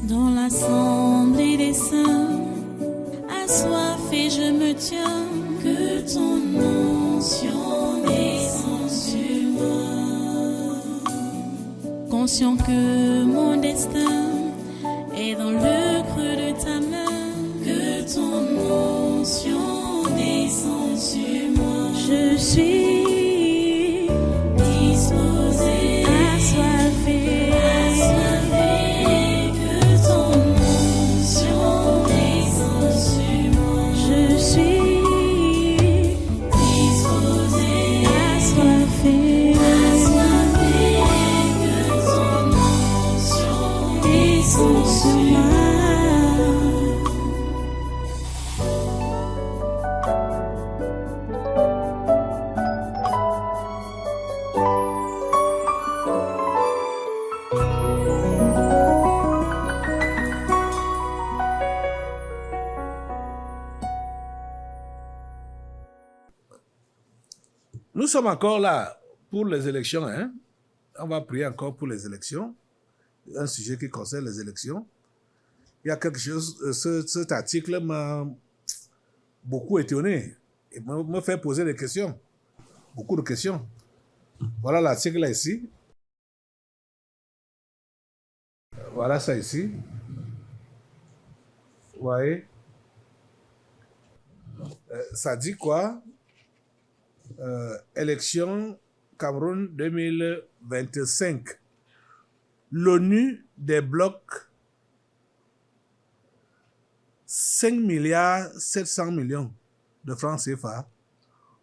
Dans l'assemblée des saints, assoiffé je me tiens, que ton onction descende sur moi. Conscient que mon destin est dans le creux de ta main, que ton onction descende sur moi. Je suis disposé, assoiffé, que ton onction descende sur moi. Je suis disposé, assoiffé, que ton onction descende sur moi. Nous sommes encore là pour les élections. Hein? On va prier encore pour les élections. Un sujet qui concerne les élections. Il y a quelque chose, cet article m'a beaucoup étonné et me fait poser des questions. Beaucoup de questions. Voilà l'article là ici. Voilà ça ici. Vous voyez? Ça dit quoi? Élection Cameroun 2025. L'ONU débloque 5 milliards 700 millions de francs CFA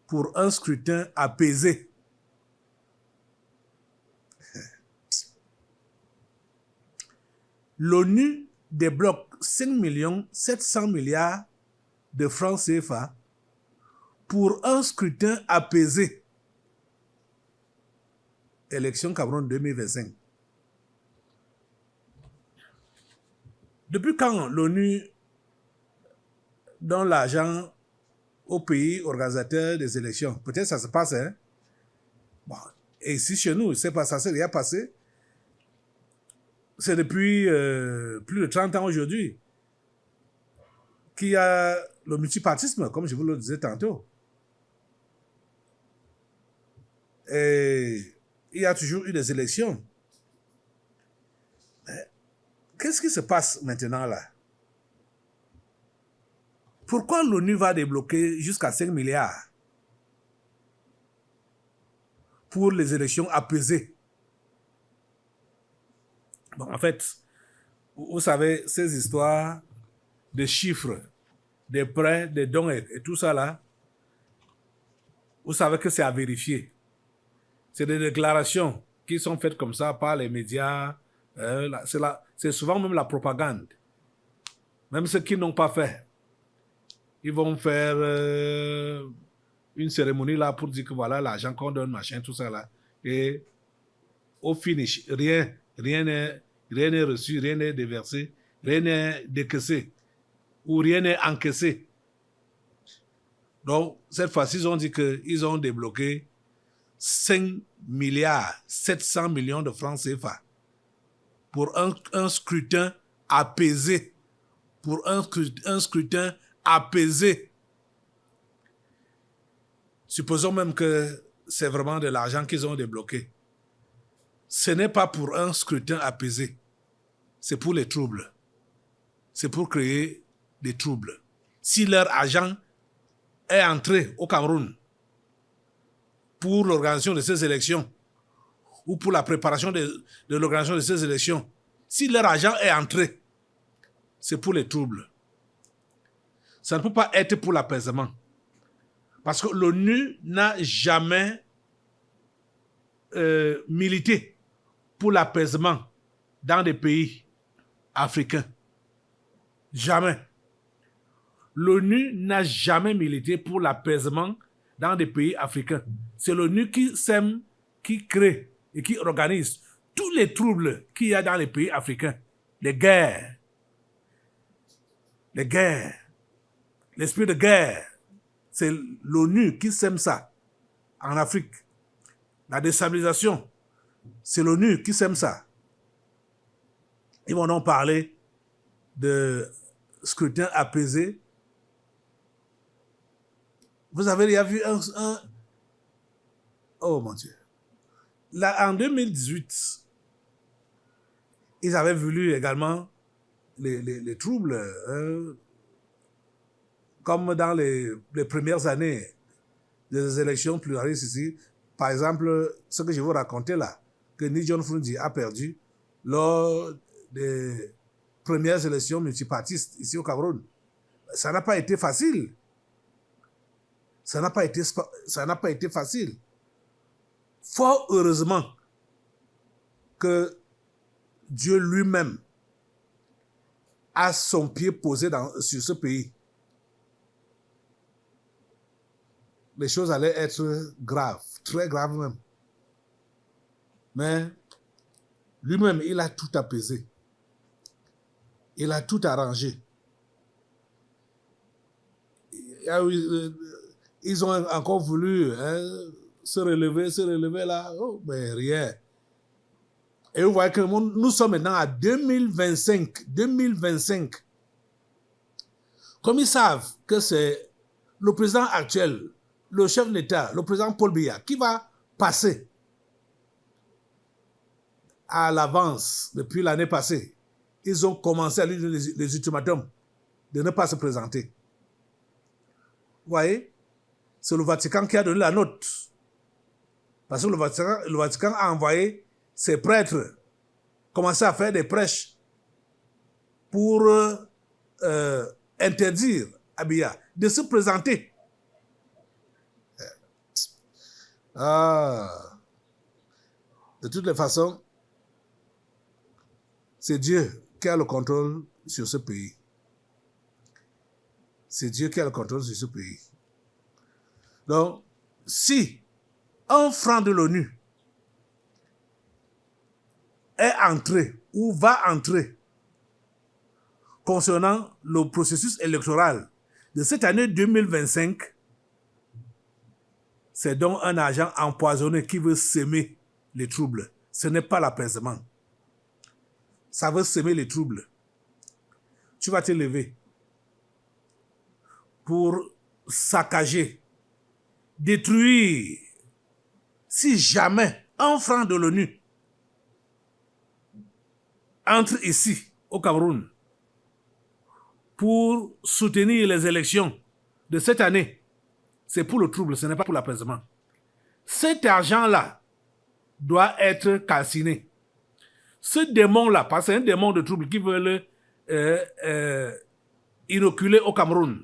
pour un scrutin apaisé. L'ONU débloque 5 millions 700 milliards de francs CFA pour un scrutin apaisé. Élection Cameroun 2025. Depuis quand l'ONU donne l'argent aux pays organisateurs des élections? Peut-être ça se passe, hein? Bon. Et ici chez nous, c'est pas ça, c'est rien passé. C'est depuis plus de 30 ans aujourd'hui qu'il y a le multipartisme, comme je vous le disais tantôt. Et il y a toujours eu des élections. Mais qu'est-ce qui se passe maintenant là? Pourquoi l'ONU va débloquer jusqu'à 5 milliards pour les élections apaisées? Bon, en fait, vous savez, ces histoires de chiffres, des prêts, des dons et tout ça là, vous savez que c'est à vérifier. C'est des déclarations qui sont faites comme ça par les médias. C'est souvent même la propagande. Même ceux qui n'ont pas fait. Ils vont faire une cérémonie là pour dire que voilà l'argent qu'on donne, machin, tout ça là. Et au finish, rien n'est reçu, rien n'est déversé, rien n'est décaissé ou rien n'est encaissé. Donc, cette fois-ci, ils ont dit qu'ils ont débloqué 5 milliards 700 millions de francs CFA pour un scrutin apaisé. Pour un scrutin apaisé. Supposons même que c'est vraiment de l'argent qu'ils ont débloqué. Ce n'est pas pour un scrutin apaisé. C'est pour les troubles. C'est pour créer des troubles. Si leur argent est entré au Cameroun pour l'organisation de ces élections ou pour la préparation de l'organisation de ces élections, si leur argent est entré, c'est pour les troubles. Ça ne peut pas être pour l'apaisement. Parce que l'ONU n'a jamais milité pour l'apaisement dans des pays africains. Jamais. L'ONU n'a jamais milité pour l'apaisement dans des pays africains. C'est l'ONU qui sème, qui crée et qui organise tous les troubles qu'il y a dans les pays africains. Les guerres, l'esprit de guerre. C'est l'ONU qui sème ça en Afrique. La déstabilisation, c'est l'ONU qui sème ça. Ils vont donc parler de scrutin apaisé. Vous avez déjà vu un... Oh mon Dieu. Là, en 2018, ils avaient voulu également les troubles, comme dans les premières années des élections pluralistes ici. Par exemple, ce que je vous racontais là, que Ni John Frundi a perdu lors des premières élections multipartistes ici au Cameroun. Ça n'a pas été facile. Ça n'a pas été facile. Fort heureusement que Dieu lui-même a son pied posé sur ce pays. Les choses allaient être graves, très graves même. Mais lui-même, il a tout apaisé. Il a tout arrangé. Ils ont encore voulu se relever là. Oh, mais rien. Et vous voyez que nous sommes maintenant à 2025. 2025. Comme ils savent que c'est le président actuel, le chef de l'État, le président Paul Biya, qui va passer à l'avance depuis l'année passée, ils ont commencé à lui donner les ultimatums de ne pas se présenter. Vous voyez, c'est le Vatican qui a donné la note. Parce que le Vatican a envoyé ses prêtres commencer à faire des prêches pour interdire à Biya de se présenter. De toutes les façons, c'est Dieu qui a le contrôle sur ce pays. C'est Dieu qui a le contrôle sur ce pays. Donc, si un franc de l'ONU est entré ou va entrer concernant le processus électoral de cette année 2025, c'est donc un agent empoisonné qui veut semer les troubles. Ce n'est pas l'apaisement. Ça veut semer les troubles. Tu vas te lever pour saccager, détruire, si jamais un franc de l'ONU entre ici, au Cameroun, pour soutenir les élections de cette année, c'est pour le trouble, ce n'est pas pour l'apaisement. Cet argent-là doit être calciné. Ce démon-là, parce que c'est un démon de trouble qui veut inoculer au Cameroun,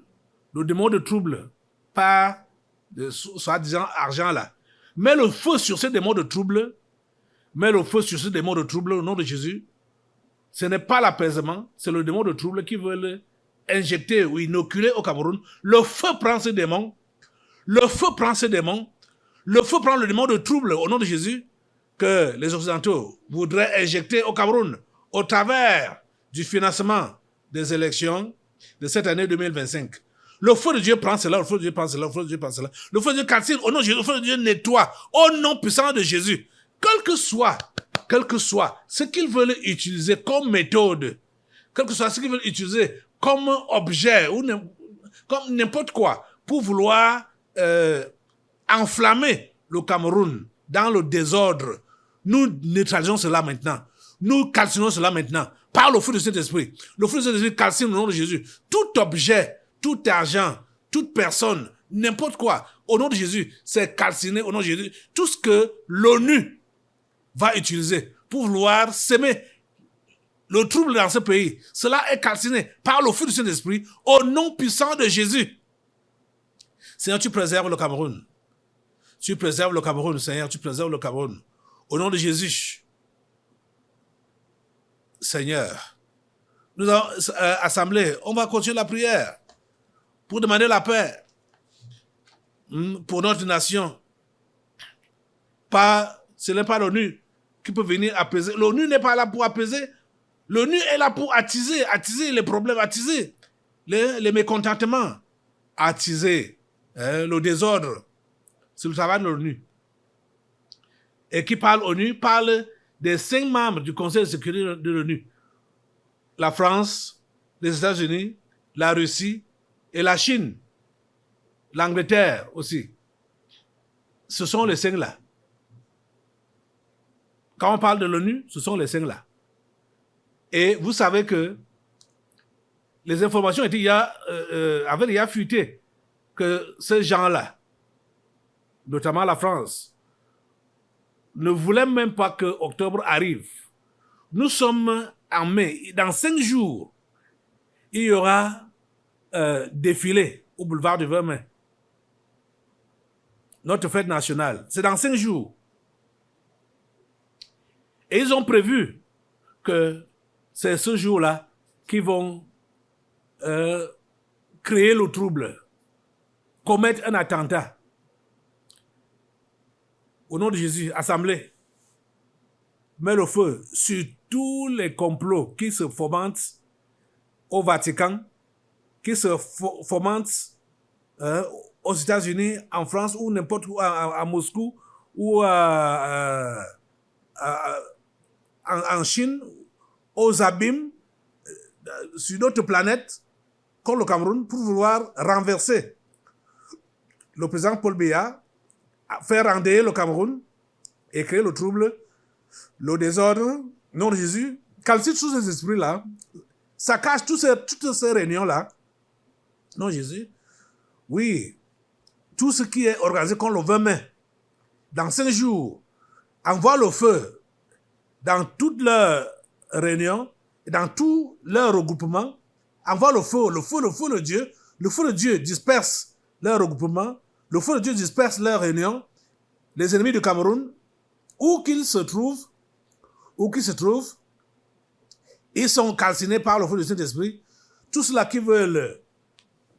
le démon de trouble, par soi-disant argent-là. Mets le feu sur ce démon de trouble, mets le feu sur ce démon de trouble au nom de Jésus. Ce n'est pas l'apaisement, c'est le démon de trouble qui veut injecter ou inoculer au Cameroun. Le feu prend ce démon, le feu prend ce démon, le feu prend le démon de trouble au nom de Jésus que les Occidentaux voudraient injecter au Cameroun au travers du financement des élections de cette année 2025. Le feu de Dieu prend cela, le feu de Dieu prend cela, le feu de Dieu prend cela. Le feu de Dieu calcine au nom de Jésus, le feu de Dieu nettoie au nom puissant de Jésus. Quel que soit ce qu'ils veulent utiliser comme méthode, quel que soit ce qu'ils veulent utiliser comme objet ou comme n'importe quoi pour vouloir enflammer le Cameroun dans le désordre, nous neutralisons cela maintenant. Nous calcinons cela maintenant par le feu de cet esprit. Le feu de cet esprit calcine au nom de Jésus. Tout objet, tout argent, toute personne, n'importe quoi, au nom de Jésus, c'est calciné au nom de Jésus. Tout ce que l'ONU va utiliser pour vouloir s'aimer le trouble dans ce pays, cela est calciné par le feu du Saint-Esprit au nom puissant de Jésus. Seigneur, tu préserves le Cameroun. Tu préserves le Cameroun, Seigneur, tu préserves le Cameroun. Au nom de Jésus, Seigneur, nous avons assemblé, on va continuer la prière pour demander la paix pour notre nation. Ce n'est pas l'ONU qui peut venir apaiser. L'ONU n'est pas là pour apaiser. L'ONU est là pour attiser les problèmes, attiser les mécontentements, attiser le désordre. C'est le travail de l'ONU. Et qui parle ONU parle des 5 membres du Conseil de sécurité de l'ONU. La France, les États-Unis, la Russie et la Chine, l'Angleterre aussi. Ce sont les 5 là. Quand on parle de l'ONU, ce sont les 5 là. Et vous savez que les informations avaient déjà fuité que ces gens-là, notamment la France, ne voulaient même pas que octobre arrive. Nous sommes en mai. Dans 5 jours, il y aura défilé au boulevard du 20 mai. Notre fête nationale. C'est dans 5 jours. Et ils ont prévu que c'est ce jour-là qu'ils vont créer le trouble, commettre un attentat. Au nom de Jésus, assemblée, mets le feu sur tous les complots qui se fomentent au Vatican, qui se fomentent aux États-Unis, en France ou n'importe où, à Moscou ou en Chine, aux abîmes, sur d'autres planètes, comme le Cameroun, pour vouloir renverser le président Paul Biya, faire endeuiller le Cameroun et créer le trouble, le désordre, nom de Jésus, calcite tous ces esprits-là, ça cache toutes ces réunions-là, non Jésus, oui, tout ce qui est organisé comme le 20 mai, dans 5 jours, envoie le feu dans toutes leurs réunions, dans tous leurs regroupements, envoie le feu de Dieu. Le feu de Dieu disperse leurs regroupements. Le feu de Dieu disperse leurs réunions. Les ennemis du Cameroun, où qu'ils se trouvent, ils sont calcinés par le feu du Saint-Esprit. Tous ceux-là qui veulent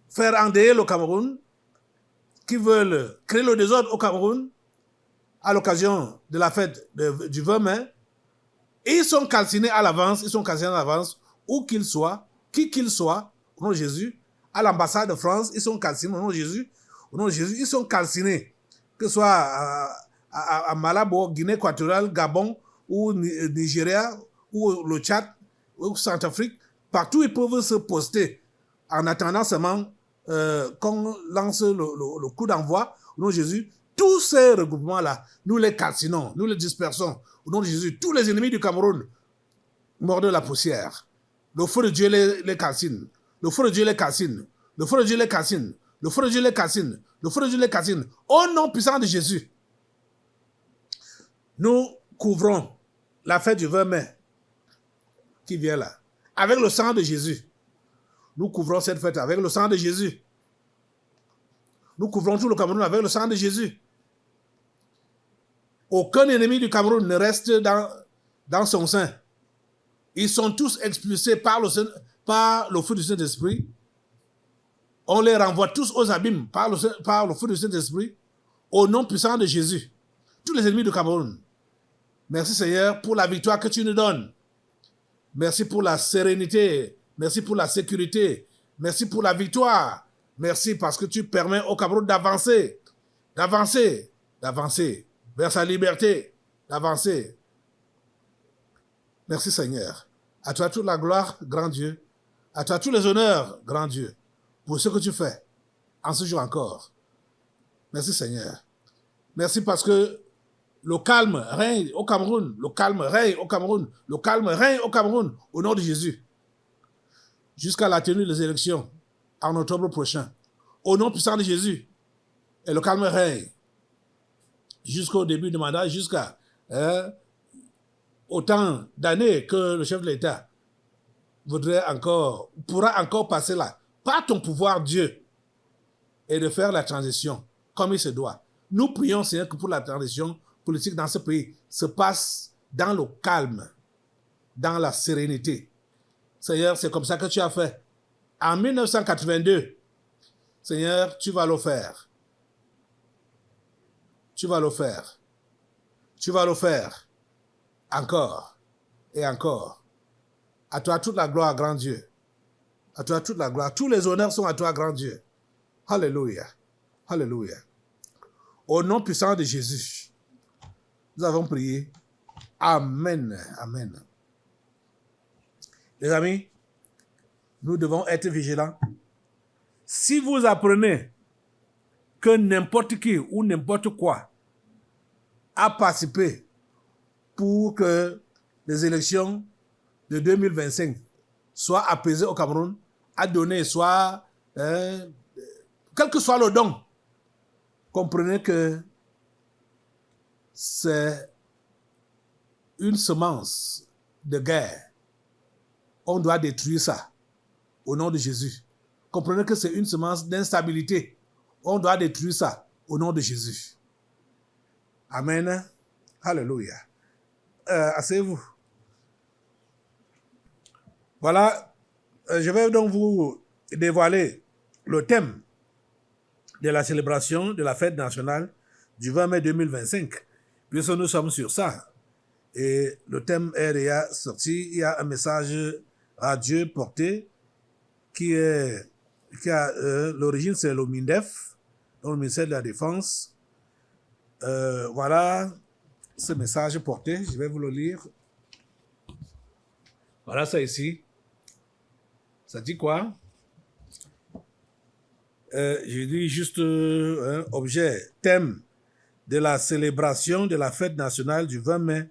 faire endeuiller le Cameroun, qui veulent créer le désordre au Cameroun, à l'occasion de la fête du 20 mai, ils sont calcinés à l'avance, où qu'ils soient, qui qu'ils soient, au nom de Jésus, à l'ambassade de France, ils sont calcinés, au nom de Jésus, ils sont calcinés, que ce soit à Malabo, Guinée équatoriale, Gabon, ou Nigeria, ou le Tchad, ou Centrafrique, partout ils peuvent se poster, en attendant seulement qu'on lance le coup d'envoi, au nom de Jésus. Tous ces regroupements-là, nous les calcinons, nous les dispersons. Au nom de Jésus, tous les ennemis du Cameroun mordent la poussière. Le feu de Dieu les calcine. Le feu de Dieu les calcine. Le feu de Dieu les calcine. Le feu de Dieu les calcine. Le feu de Dieu les calcine. Au nom puissant de Jésus, nous couvrons la fête du 20 mai qui vient là. Avec le sang de Jésus. Nous couvrons cette fête avec le sang de Jésus. Nous couvrons tout le Cameroun avec le sang de Jésus. Aucun ennemi du Cameroun ne reste dans son sein. Ils sont tous expulsés par le feu du Saint-Esprit. On les renvoie tous aux abîmes par le feu du Saint-Esprit. Au nom puissant de Jésus. Tous les ennemis du Cameroun. Merci Seigneur pour la victoire que tu nous donnes. Merci pour la sérénité. Merci pour la sécurité. Merci pour la victoire. Merci parce que tu permets au Cameroun d'avancer vers sa liberté, d'avancer. Merci Seigneur. À toi toute la gloire, grand Dieu. À toi tous les honneurs, grand Dieu, pour ce que tu fais en ce jour encore. Merci Seigneur. Merci parce que le calme règne au Cameroun. Le calme règne au Cameroun. Le calme règne au Cameroun au nom de Jésus. Jusqu'à la tenue des élections en octobre prochain. Au nom puissant de Jésus. Et le calme règne. Jusqu'au début du mandat, jusqu'à autant d'années que le chef de l'État pourra encore passer là, par ton pouvoir, Dieu, et de faire la transition comme il se doit. Nous prions, Seigneur, que pour la transition politique dans ce pays se passe dans le calme, dans la sérénité. Seigneur, c'est comme ça que tu as fait. En 1982, Seigneur, tu vas le faire. Tu vas le faire. Tu vas le faire. Encore et encore. À toi toute la gloire, grand Dieu. À toi toute la gloire. Tous les honneurs sont à toi, grand Dieu. Alléluia. Alléluia. Au nom puissant de Jésus, nous avons prié. Amen. Amen. Les amis, nous devons être vigilants. Si vous apprenez que n'importe qui ou n'importe quoi a participé pour que les élections de 2025 soient apaisées au Cameroun, a donné soit, quel que soit le don, comprenez que c'est une semence de guerre. On doit détruire ça au nom de Jésus. Comprenez que c'est une semence d'instabilité. On doit détruire ça au nom de Jésus. Amen. Alléluia. Asseyez-vous. Voilà, je vais donc vous dévoiler le thème de la célébration de la fête nationale du 20 mai 2025, puisque nous sommes sur ça. Et le thème est déjà sorti. Il y a un message radieux porté qui a l'origine, c'est le MINDEF, donc le ministère de la Défense. Voilà ce message porté. Je vais vous le lire. Voilà ça ici. Ça dit quoi? Je dis juste objet, thème de la célébration de la fête nationale du 20 mai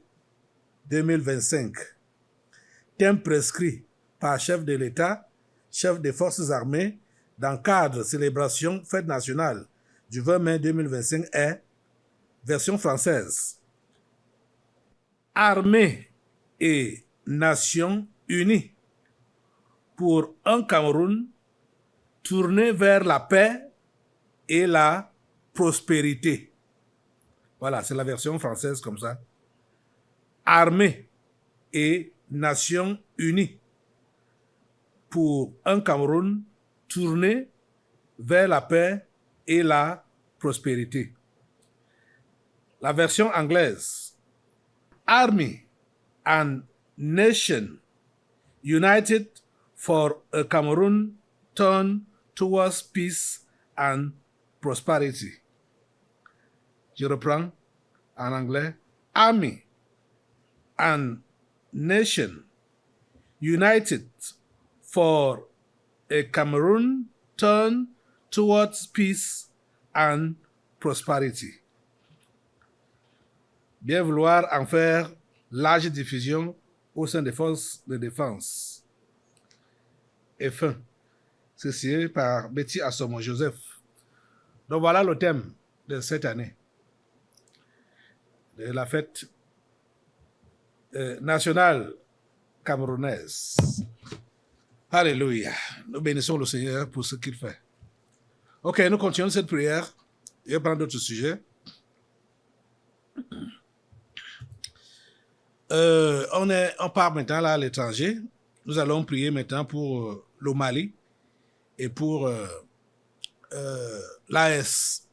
2025. Thème prescrit par chef de l'État, chef des forces armées, dans le cadre de célébration fête nationale du 20 mai 2025 est, version française, Armée et Nations unies pour un Cameroun tourné vers la paix et la prospérité. Voilà, c'est la version française comme ça. Armée et Nations unies pour un Cameroun tourné vers la paix et la prospérité. La version anglaise. Army and Nation united for a Cameroon turned towards peace and prosperity. Je reprends en anglais. Army and Nation united for a Cameroon turned towards peace and prosperity. Bien vouloir en faire large diffusion au sein des forces de défense. F1. C'est signé par Betty Assomo Joseph. Donc voilà le thème de cette année, de la fête nationale camerounaise. Alléluia. Nous bénissons le Seigneur pour ce qu'il fait. Ok, nous continuons cette prière. Je vais prendre d'autres sujets. On part maintenant là à l'étranger. Nous allons prier maintenant pour le Mali et pour l'AS.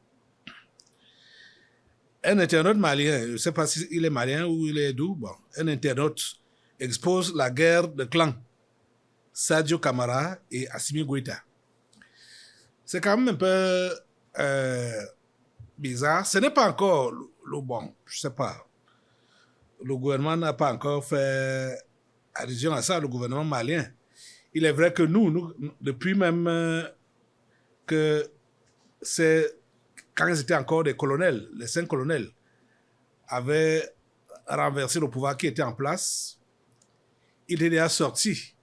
Un internaute malien, je ne sais pas s'il est malien ou il est d'où, bon, un internaute expose la guerre de clans Sadio Camara et Assimi Goïta. C'est quand même un peu bizarre. Ce n'est pas encore le bon, je ne sais pas. Le gouvernement n'a pas encore fait allusion à ça, le gouvernement malien. Il est vrai que nous depuis même que c'est quand ils étaient encore des colonels, les 5 colonels avaient renversé le pouvoir qui était en place, il est déjà sorti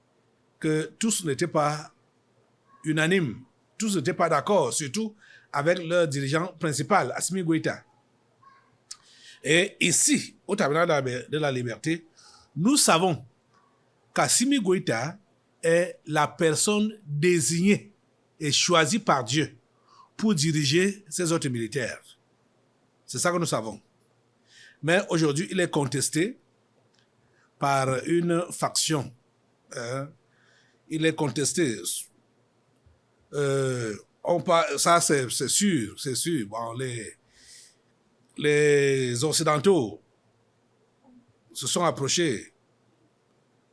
que tous n'étaient pas unanimes, tous n'étaient pas d'accord, surtout avec leur dirigeant principal, Assimi Goïta. Et ici, au Tabernacle de la Liberté, nous savons qu'Assimi Goïta est la personne désignée et choisie par Dieu pour diriger ses autres militaires. C'est ça que nous savons. Mais aujourd'hui, il est contesté par une faction. Il est contesté. Ça, c'est sûr, c'est sûr. Bon, les Occidentaux se sont approchés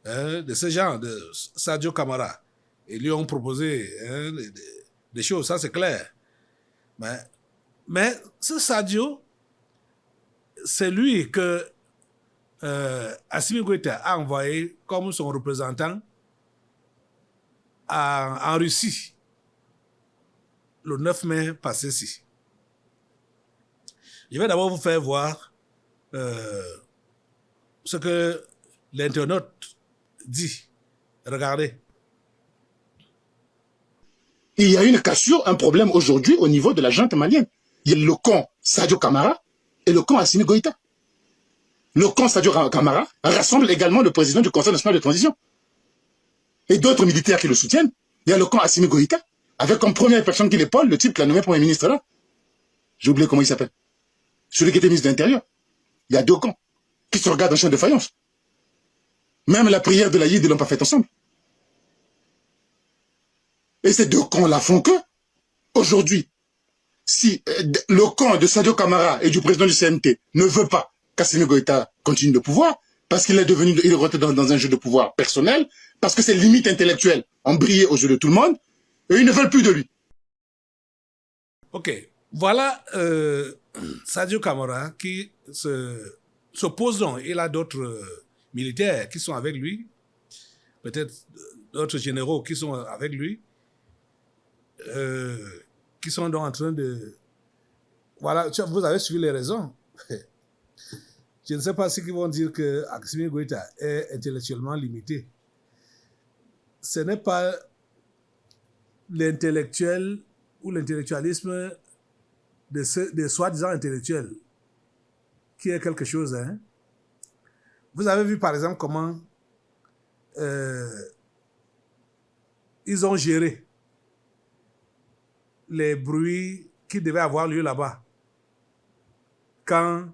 de ce genre, de Sadio Camara, et lui ont proposé des choses, ça c'est clair. Mais ce Sadio, c'est lui que Assimi Goïta a envoyé comme son représentant en Russie le 9 mai passé-ci. Je vais d'abord vous faire voir ce que l'internaute dit. Regardez. Il y a une cassure, un problème aujourd'hui au niveau de la junte malienne. Il y a le camp Sadio Camara et le camp Assimi Goïta. Le camp Sadio Camara rassemble également le président du Conseil national de transition. Et d'autres militaires qui le soutiennent. Il y a le camp Assimi Goïta, avec comme première personne qui l'épaule, le type qui a nommé Premier ministre là. J'ai oublié comment il s'appelle. Celui qui était ministre de l'Intérieur. Il y a deux camps qui se regardent en champ de faïence. Même la prière de l'Aïd, ils ne l'ont pas faite ensemble. Et ces deux camps-là font que, aujourd'hui, si le camp de Sadio Camara et du président du CMT ne veut pas qu'Assimi Goïta continue le pouvoir, parce qu'il est rentré dans un jeu de pouvoir personnel, parce que ses limites intellectuelles ont brillé aux yeux de tout le monde, et ils ne veulent plus de lui. Ok, voilà Sadio Camara qui s'oppose donc. Il a d'autres militaires qui sont avec lui, peut-être d'autres généraux qui sont avec lui, qui sont donc en train de... Voilà, vous avez suivi les raisons. Je ne sais pas si ils vont dire que Assimi Goïta est intellectuellement limité. Ce n'est pas l'intellectuel ou l'intellectualisme des soi-disant intellectuels qui est quelque chose. Hein. Vous avez vu par exemple comment ils ont géré les bruits qui devaient avoir lieu là-bas quand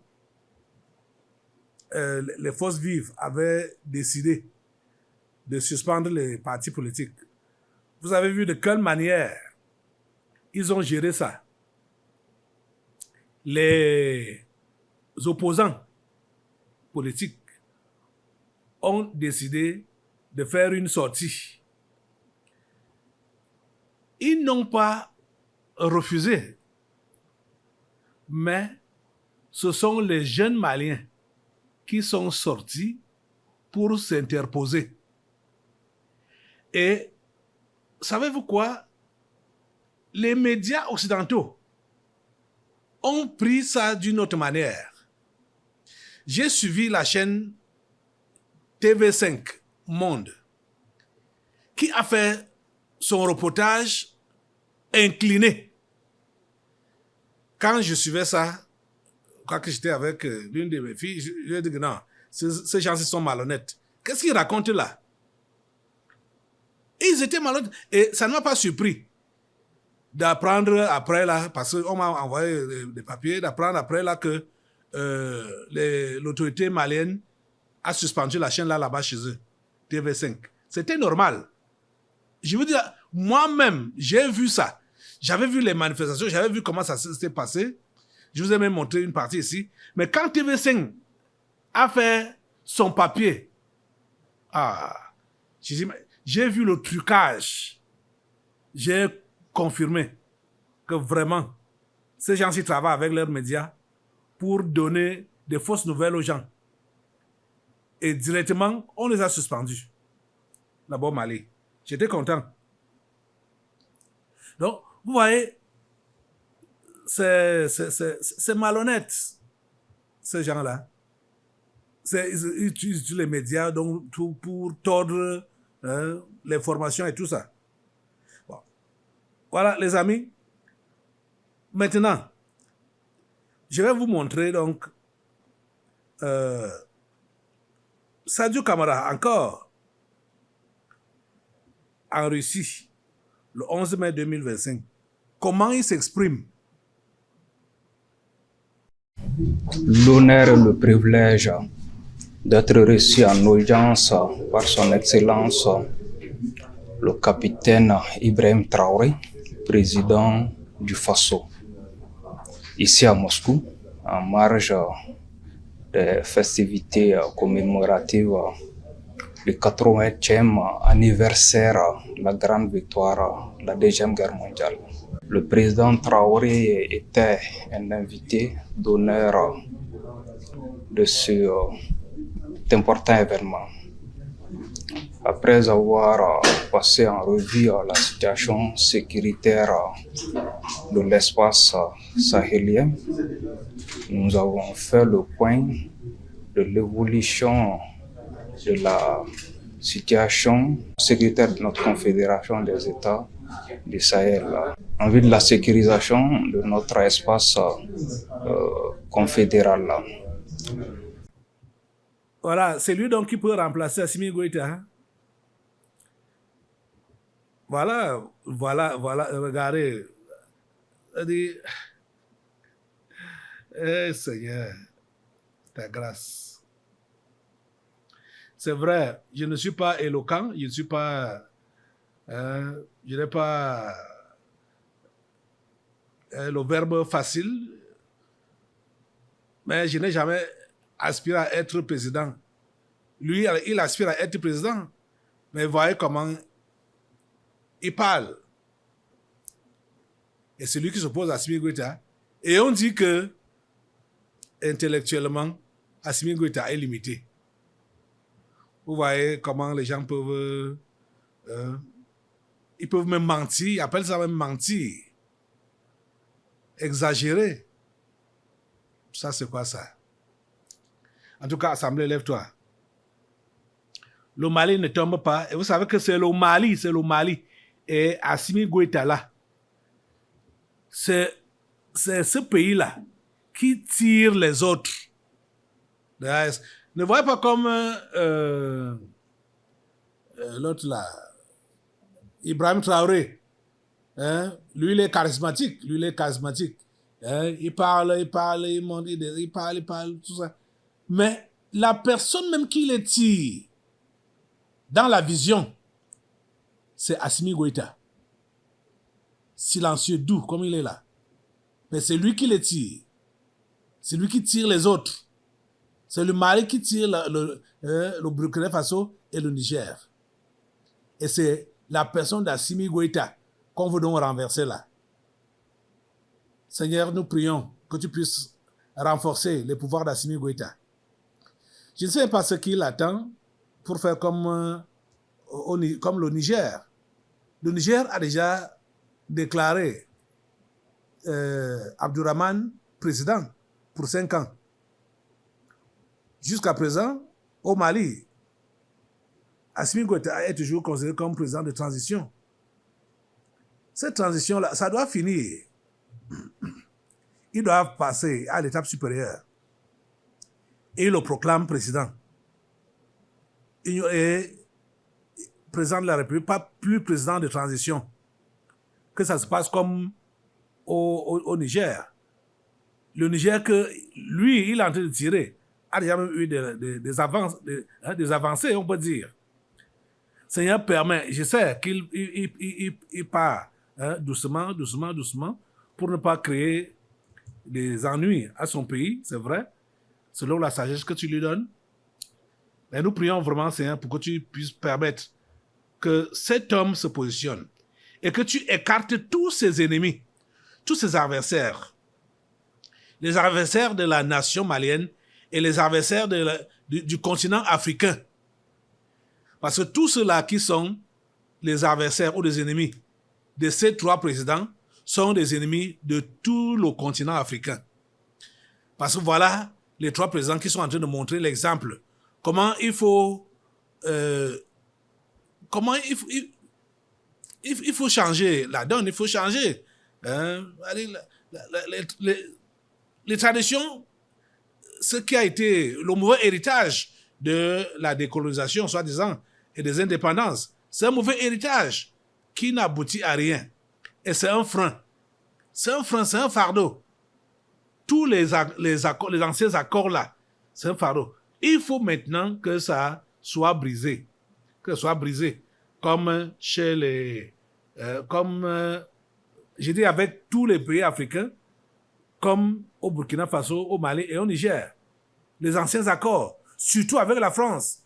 les forces vives avaient décidé de suspendre les partis politiques. Vous avez vu de quelle manière ils ont géré ça. Les opposants politiques ont décidé de faire une sortie. Ils n'ont pas refusé, mais ce sont les jeunes Maliens qui sont sortis pour s'interposer. Et savez-vous quoi? Les médias occidentaux ont pris ça d'une autre manière. J'ai suivi la chaîne TV5 Monde qui a fait son reportage incliné. Quand je suivais ça, quand j'étais avec l'une de mes filles, je lui ai dit que non, ces gens-ci sont malhonnêtes. Qu'est-ce qu'ils racontent là? Et ils étaient malhonnêtes. Et ça ne m'a pas surpris d'apprendre après là, parce qu'on m'a envoyé des papiers, d'apprendre après là que l'autorité malienne a suspendu la chaîne là-bas chez eux, TV5. C'était normal. Je veux dire, moi-même, j'ai vu ça. J'avais vu les manifestations, j'avais vu comment ça s'était passé. Je vous ai même montré une partie ici. Mais quand TV5 a fait son papier, j'ai vu le trucage. J'ai confirmé que vraiment, ces gens-ci travaillent avec leurs médias pour donner des fausses nouvelles aux gens. Et directement, on les a suspendus. Là-bas au Mali. J'étais content. Donc, vous voyez, c'est malhonnête, ces gens-là. Ils utilisent les médias donc, pour tordre l'information et tout ça. Bon. Voilà, les amis. Maintenant, je vais vous montrer donc Sadio Camara, encore en Russie, le 11 mai 2025. Comment il s'exprime? L'honneur et le privilège d'être reçu en audience par son Excellence le capitaine Ibrahim Traoré, président du Faso, ici à Moscou, en marge des festivités commémoratives du 80e anniversaire de la grande victoire de la Deuxième Guerre mondiale. Le président Traoré était un invité d'honneur de cet important événement. Après Après avoir passé en revue la situation sécuritaire de l'espace sahélien, nous avons fait le point de l'évolution de la situation sécuritaire de notre Confédération des États du Sahel, en vue de la sécurisation de notre espace confédéral. Voilà, c'est lui donc qui peut remplacer Assimi Goïta. Hein? Voilà, regardez. Seigneur, ta grâce. C'est vrai, je ne suis pas éloquent, je ne suis pas... je n'ai pas le verbe facile, mais je n'ai jamais aspiré à être président. Lui, il aspire à être président, mais voyez comment il parle. Et c'est lui qui s'oppose à Assimi Goïta. Et on dit que, intellectuellement, Assimi Goïta est limité. Vous voyez comment les gens peuvent... ils peuvent même mentir, ils appellent ça même mentir. Exagérer. Ça, c'est quoi ça? En tout cas, Assemblée, lève-toi. Le Mali ne tombe pas. Et vous savez que c'est le Mali. Et Assimi Goïta là, c'est ce pays-là qui tire les autres. Ne voyez pas comme l'autre là, Ibrahim Traoré. Hein? Lui, il est charismatique. Hein? Il parle, il parle, tout ça. Mais la personne même qui les tire dans la vision, c'est Assimi Goïta. Silencieux, doux, comme il est là. Mais c'est lui qui les tire. C'est lui qui tire les autres. C'est le Mali qui tire le Burkina Faso et le Niger. Et c'est la personne d'Assimi Goïta qu'on veut donc renverser là. Seigneur, nous prions que tu puisses renforcer les pouvoirs d'Assimi Goïta. Je ne sais pas ce qu'il attend pour faire comme le Niger. Le Niger a déjà déclaré Abdourahmane président pour 5 ans. Jusqu'à présent, au Mali, Assimi Goïta est toujours considéré comme président de transition. Cette transition-là, ça doit finir. Ils doivent passer à l'étape supérieure. Et il le proclame président. Et président de la République, pas plus président de transition. Que ça se passe comme au Niger. Le Niger que lui, il est en train de tirer, a déjà même eu des avancées, on peut dire. Seigneur permet, je sais qu'il part doucement, pour ne pas créer des ennuis à son pays, c'est vrai, selon la sagesse que tu lui donnes. Mais nous prions vraiment, Seigneur, pour que tu puisses permettre que cet homme se positionne et que tu écartes tous ses ennemis, tous ses adversaires, les adversaires de la nation malienne et les adversaires du continent africain. Parce que tous ceux-là qui sont les adversaires ou les ennemis de ces 3 présidents sont des ennemis de tout le continent africain. Parce que voilà les 3 présidents qui sont en train de montrer l'exemple. Comment il faut changer la donne, il faut changer. Les traditions, ce qui a été le mauvais héritage de la décolonisation, soi-disant, et des indépendances, c'est un mauvais héritage qui n'aboutit à rien. Et c'est un frein. C'est un fardeau. Tous les anciens accords-là, c'est un fardeau. Il faut maintenant que ça soit brisé. Que ça soit brisé. Comme chez les... je dis avec tous les pays africains, comme au Burkina Faso, au Mali et au Niger. Les anciens accords, surtout avec la France.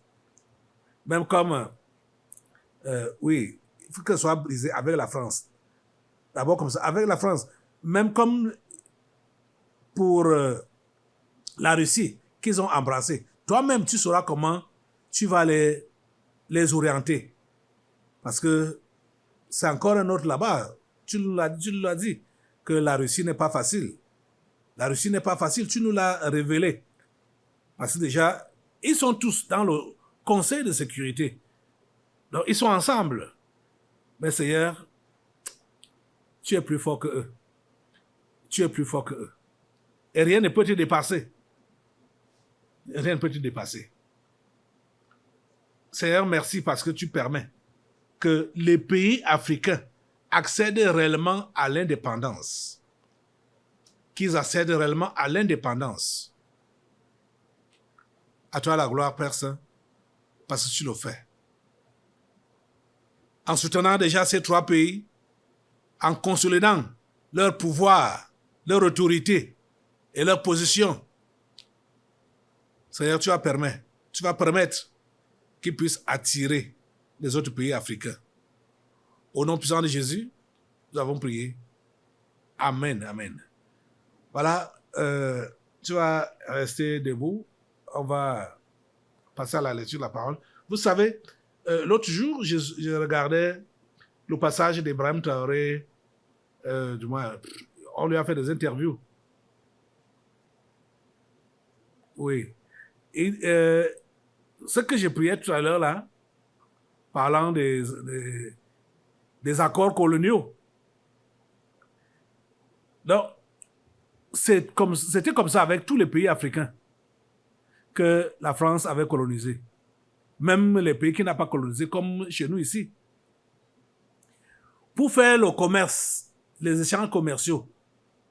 Même comme... oui, il faut que ça soit brisé avec la France. D'abord comme ça, avec la France. Même comme pour la Russie, qu'ils ont embrassé. Toi-même, tu sauras comment tu vas les les orienter. Parce que c'est encore un autre là-bas. Tu nous l'as dit, que la Russie n'est pas facile. La Russie n'est pas facile, tu nous l'as révélé. Parce que déjà, ils sont tous dans le Conseil de sécurité. Donc, ils sont ensemble. Mais Seigneur, tu es plus fort que eux. Tu es plus fort que eux. Et rien ne peut te dépasser. Rien ne peut te dépasser. Seigneur, merci parce que tu permets que les pays africains accèdent réellement à l'indépendance. Qu'ils accèdent réellement à l'indépendance. À toi la gloire, Père Saint, parce que tu le fais. En soutenant déjà ces 3 pays, en consolidant leur pouvoir, leur autorité et leur position, Seigneur, tu vas permettre qu'ils puissent attirer les autres pays africains. Au nom puissant de Jésus, nous avons prié. Amen, amen. Voilà, tu vas rester debout. On va passer à la lecture de la parole. Vous savez, l'autre jour, je regardais le passage d'Ibrahim Traoré. Du moins, on lui a fait des interviews. Oui. Et ce que j'ai prié tout à l'heure là, parlant des accords coloniaux. Donc, c'était comme ça avec tous les pays africains que la France avait colonisé. Même les pays qui n'ont pas colonisé, comme chez nous ici. Pour faire le commerce, les échanges commerciaux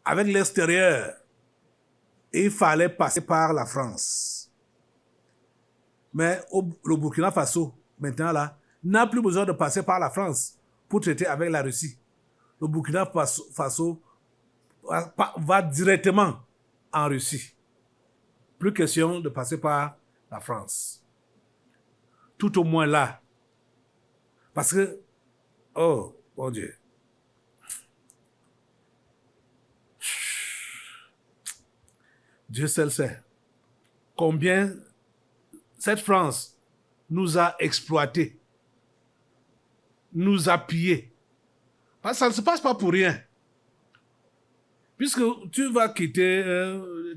avec l'extérieur, il fallait passer par la France. Mais le Burkina Faso, maintenant là, n'a plus besoin de passer par la France pour traiter avec la Russie. Le Burkina Faso va directement en Russie. Plus question de passer par la France. Tout au moins là. Parce que, oh, mon Dieu. Dieu seul sait combien cette France nous a exploités, nous a pillés. Parce que ça ne se passe pas pour rien. Puisque tu vas quitter,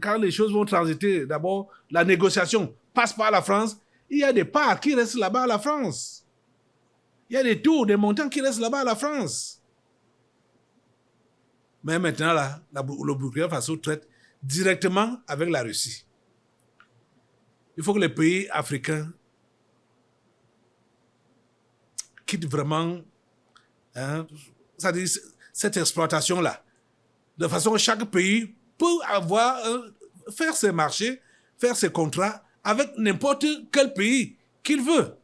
quand les choses vont transiter, d'abord, la négociation passe par la France, il y a des parts qui restent là-bas à la France. Il y a des tours, des montants qui restent là-bas à la France. Mais maintenant, là, le Burkina Faso traite directement avec la Russie. Il faut que les pays africains quittent vraiment c'est-à-dire cette exploitation-là. De façon que chaque pays peut faire ses marchés, faire ses contrats avec n'importe quel pays qu'il veut.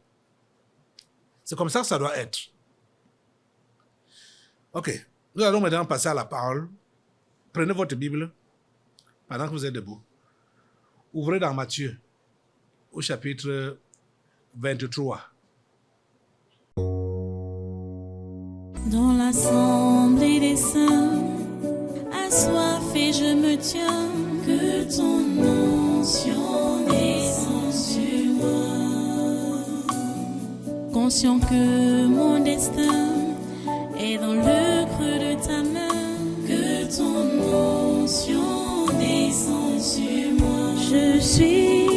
C'est comme ça que ça doit être. Ok. Nous allons maintenant passer à la parole. Prenez votre Bible pendant que vous êtes debout. Ouvrez dans Matthieu au chapitre 23. Dans l'assemblée des saints, assoiffé je me tiens, que ton onction descende sur moi. Conscient que mon destin est dans le creux de ta main, que ton onction descende sur moi. Je suis